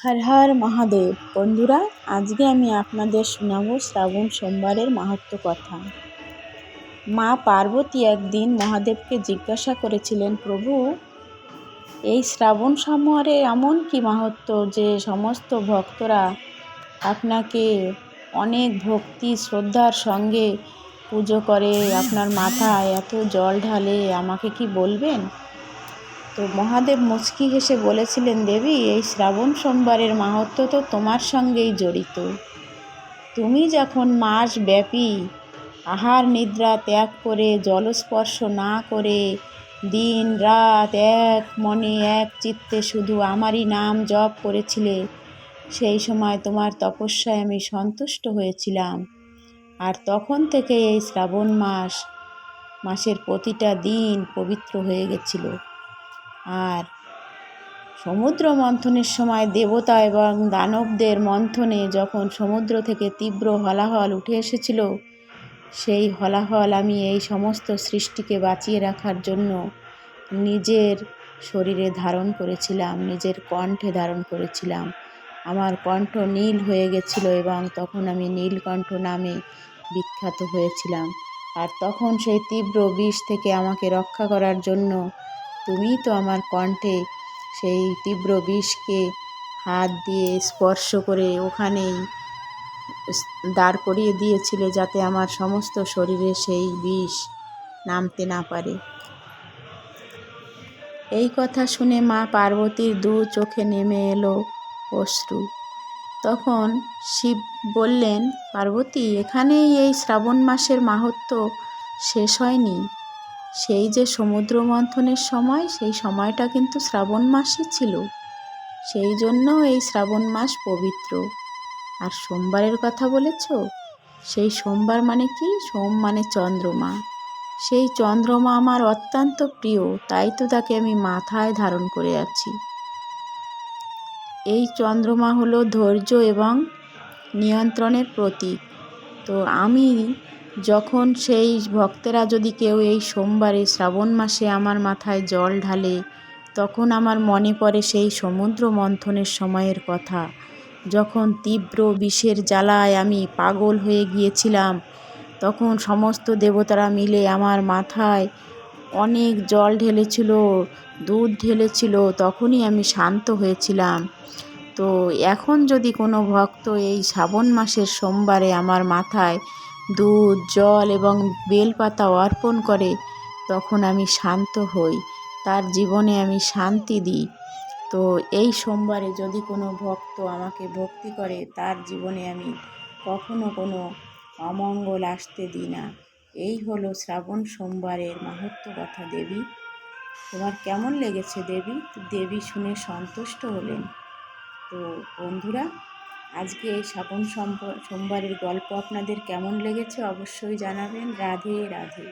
হর হর মহাদেব। বন্ধুরা, আজকে আমি আপনাদের শোনাবো শ্রাবণ সোমবারের মাহাত্ম্য কথা। মা পার্বতী একদিন মহাদেবকে জিজ্ঞাসা করেছিলেন, প্রভু, এই শ্রাবণ সোমবারে এমন কি মাহাত্ম্য যে সমস্ত ভক্তরা আপনাকে অনেক ভক্তি শ্রদ্ধার সঙ্গে পুজো করে, আপনার মাথায় এত জল ঢালে, আমাকে কি বলবেন? তো মহাদেব মুচকি হেসে বলেছিলেন, দেবী, এই শ্রাবণ সোমবারের মাহাত্ম্য তো তোমার সঙ্গেই জড়িত। তুমি যখন মাসব্যাপী আহার নিদ্রা ত্যাগ করে, জলস্পর্শ না করে, দিন রাত এক মনে এক চিত্তে শুধু আমারই নাম জপ করেছিলে, সেই সময় তোমার তপস্যায় আমি সন্তুষ্ট হয়েছিলাম। আর তখন থেকে এই শ্রাবণ মাসের প্রতিটা দিন পবিত্র হয়ে গেছিল। আর সমুদ্র মন্থনের সময় দেবতা এবং দানবদের মন্থনে যখন সমুদ্র থেকে তীব্র হলাহল উঠে এসেছিল, সেই হলাহল আমি এই সমস্ত সৃষ্টিকে বাঁচিয়ে রাখার জন্য নিজের শরীরে ধারণ করেছিলাম, নিজের কণ্ঠে ধারণ করেছিলাম। আমার কণ্ঠ নীল হয়ে গেছিল এবং তখন আমি নীলকণ্ঠ নামে বিখ্যাত হয়েছিলাম। আর তখন সেই তীব্র বিষ থেকে আমাকে রক্ষা করার জন্য তুমিই তো আমার কণ্ঠে সেই তীব্র বিষকে হাত দিয়ে স্পর্শ করে ওখানেই দাঁড় করিয়ে দিয়েছিলে, যাতে আমার সমস্ত শরীরে সেই বিষ নামতে না পারে। এই কথা শুনে মা পার্বতীর দু চোখে নেমে এলো অশ্রু। তখন শিব বললেন, পার্বতী, এখানেই এই শ্রাবণ মাসের মাহাত্ম্য শেষ হয়নি। সেই যে সমুদ্র মন্থনের সময়, সেই সময়টা কিন্তু শ্রাবণ মাসই ছিল। সেই জন্য এই শ্রাবণ মাস পবিত্র। আর সোমবারের কথা বলেছ, সেই সোমবার মানে কি? সোম মানে চন্দ্রমা। সেই চন্দ্রমা আমার অত্যন্ত প্রিয়, তাই তো তাকে আমি মাথায় ধারণ করে আছি। এই চন্দ্রমা হলো ধৈর্য এবং নিয়ন্ত্রণের প্রতীক। তো আমি যখন সেই ভক্তেরা যদি কেউ এই সোমবারে শ্রাবণ মাসে আমার মাথায় জল ঢালে, তখন আমার মনে পড়ে সেই সমুদ্র মন্থনের সময়ের কথা, যখন তীব্র বিষের জ্বালায় আমি পাগল হয়ে গিয়েছিলাম। তখন সমস্ত দেবতারা মিলে আমার মাথায় অনেক জল ঢেলেছিল, দুধ ঢেলেছিল, তখনই আমি শান্ত হয়েছিলাম। তো এখন যদি কোনো ভক্ত এই শ্রাবণ মাসের সোমবারে আমার মাথায় দুধ, জল এবং বেলপাতা অর্পণ করে, তখন আমি শান্ত হই, তার জীবনে আমি শান্তি দিই। তো এই সোমবারে যদি কোনো ভক্ত আমাকে ভক্তি করে, তার জীবনে আমি কখনো কোনো অমঙ্গল আসতে দিই না। এই হলো শ্রাবণ সোমবারের মাহাত্ম্য কথা। দেবী, তোমার কেমন লেগেছে দেবী? দেবী শুনে সন্তুষ্ট হলেন। তো বন্ধুরা, আজকে এই শ্রাবণ সোমবারের গল্প আপনাদের কেমন লেগেছে অবশ্যই জানাবেন। রাধে রাধে।